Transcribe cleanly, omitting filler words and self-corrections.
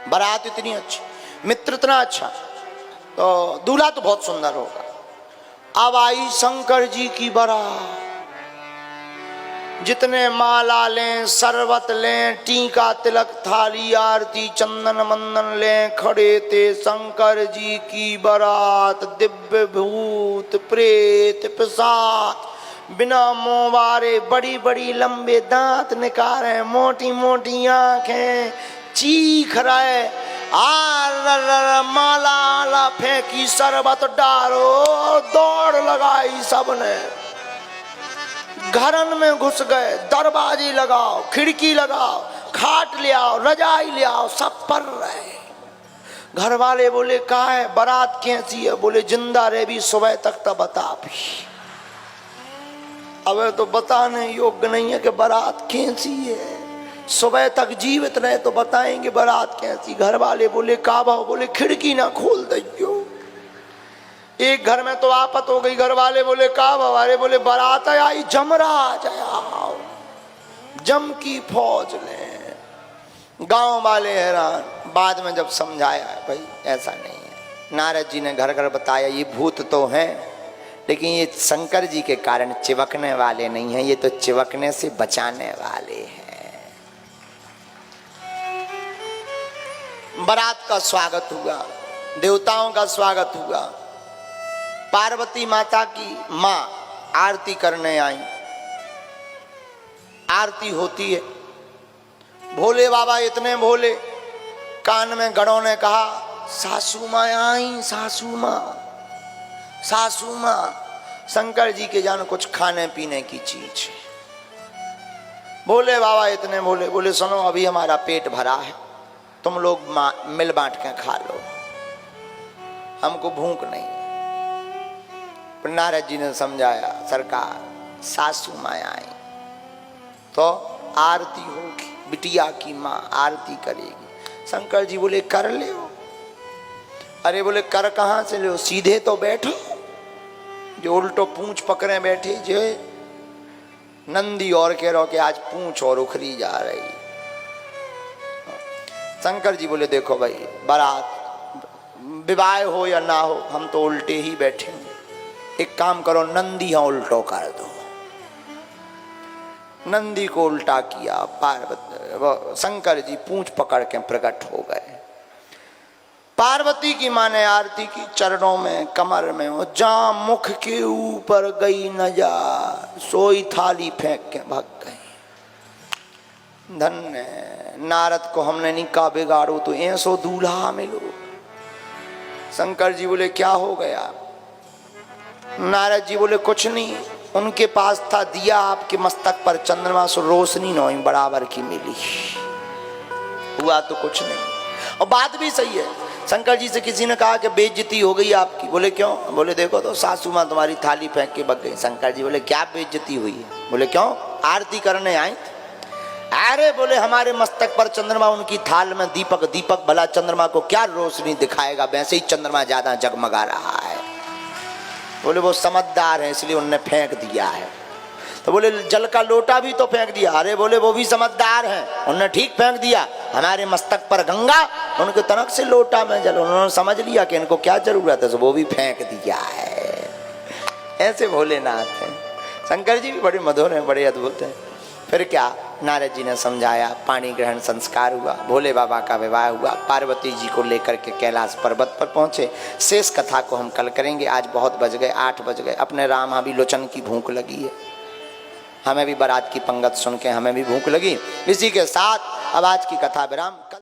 बारात इतनी अच्छी, मित्र इतना अच्छा, तो दूल्हा तो बहुत सुंदर होगा। अब आई शंकर जी की बारात, जितने माला लें, शरबत लें, टीका तिलक थाली आरती चंदन मंदन लें, खड़े थे शंकर जी की बारात। दिव्य भूत प्रेत पिशाच बिना मुंह वारे, बड़ी बड़ी लंबे दांत निकाले, मोटी मोटी आंखें, चीख रहे, माला फेंकी, शरबत डालो, दौड़ लगाई सबने, घरन में घुस गए, दरवाजे लगाओ, खिड़की लगाओ, खाट ले आओ, रजाई ले आओ, सब पर रहे। घर वाले बोले कहा है बारात कैसी है? बोले जिंदा रहे भी सुबह तक तो बता भी। अब तो बताने योग्य नहीं है कि बारात कैसी है, सुबह तक जीवित रहे तो बताएंगे बारात कैसी। घर वाले बोले का भाव? बोले खिड़की ना खोल दियो। एक घर में तो आफत हो गई, घर वाले बोले का भाव? अरे बोले बारात आई, जमराज आओ, जम की फौज ले। गांव वाले हैरान, बाद में जब समझाया भाई ऐसा नहीं है, नारद जी ने घर घर बताया ये भूत तो हैं, लेकिन ये शंकर जी के कारण चिपकने वाले नहीं हैं, ये तो चिपकने से बचाने वाले हैं। बारात का स्वागत हुआ, देवताओं का स्वागत हुआ। पार्वती माता की मां आरती करने आई, आरती होती है। भोले बाबा इतने भोले, कान में गणों ने कहा सासू मां आई, सासू मां, सासू मां। शंकर जी के जान कुछ खाने पीने की चीज है। भोले बाबा इतने भोले, बोले सुनो अभी हमारा पेट भरा है, तुम लोग मिल बांट के खा लो, हमको भूख नहीं। नारद जी ने समझाया सरकार सासू माँ आई तो आरती होगी, बिटिया की माँ आरती करेगी। शंकर जी बोले कर ले। अरे बोले कर कहाँ से ले, सीधे तो बैठो, जो उल्टो पूंछ पकड़े बैठे जो नंदी और कह रहो कि आज पूंछ और उखरी जा रही। शंकर जी बोले देखो भाई, बारात विवाह हो या ना हो, हम तो उल्टे ही बैठेंगे। एक काम करो, नंदी यहाँ उल्टो कर दो। नंदी को उल्टा किया, पार्वती शंकर जी पूंछ पकड़ के प्रकट हो गए। पार्वती की मां ने आरती की, चरणों में कमर में, वो जहां मुख के ऊपर गई नजर, सोई थाली फेंक के भाग गई। धन्य नारद को हमने नहीं कहा बिगाड़ो तो ऐसो दूल्हा मिलो। शंकर जी बोले क्या हो गया? नारद जी बोले कुछ नहीं, उनके पास था दिया, आपके मस्तक पर चंद्रमा से रोशनी नौई बराबर की मिली, हुआ तो कुछ नहीं। और बात भी सही है। शंकर जी से किसी ने कहा कि बेइज्जती हो गई आपकी। बोले क्यों? बोले देखो तो सासू माँ तुम्हारी थाली फेंक के भग गई। शंकर जी बोले क्या बेइज्जती हुई है? बोले क्यों? आरती करने आई। अरे बोले हमारे मस्तक पर चंद्रमा, उनकी थाल में दीपक, दीपक भला चंद्रमा को क्या रोशनी दिखाएगा, वैसे ही चंद्रमा ज्यादा जगमगा रहा है। बोले वो समझदार है इसलिए उनने फेंक दिया है। तो बोले जल का लोटा भी तो फेंक दिया। अरे बोले वो भी समझदार है, उन्होंने ठीक फेंक दिया। हमारे मस्तक पर गंगा, उनके तनक से लोटा में जल, उन्होंने समझ लिया कि इनको क्या जरूरत है, तो वो भी फेंक दिया है। ऐसे भोलेनाथ हैं। शंकर जी भी बड़े मधुर हैं, बड़े अद्भुत हैं। फिर क्या, नारद जी ने समझाया, पाणी ग्रहण संस्कार हुआ, भोले बाबा का विवाह हुआ, पार्वती जी को लेकर के कैलाश पर्वत पर पहुंचे। शेष कथा को हम कल करेंगे। आज बहुत बज गए, 8 बज गए। अपने राम अभी लोचन की भूख लगी है, हमें भी बारात की पंगत सुन के हमें भी भूख लगी। इसी के साथ अब आज की कथा विराम।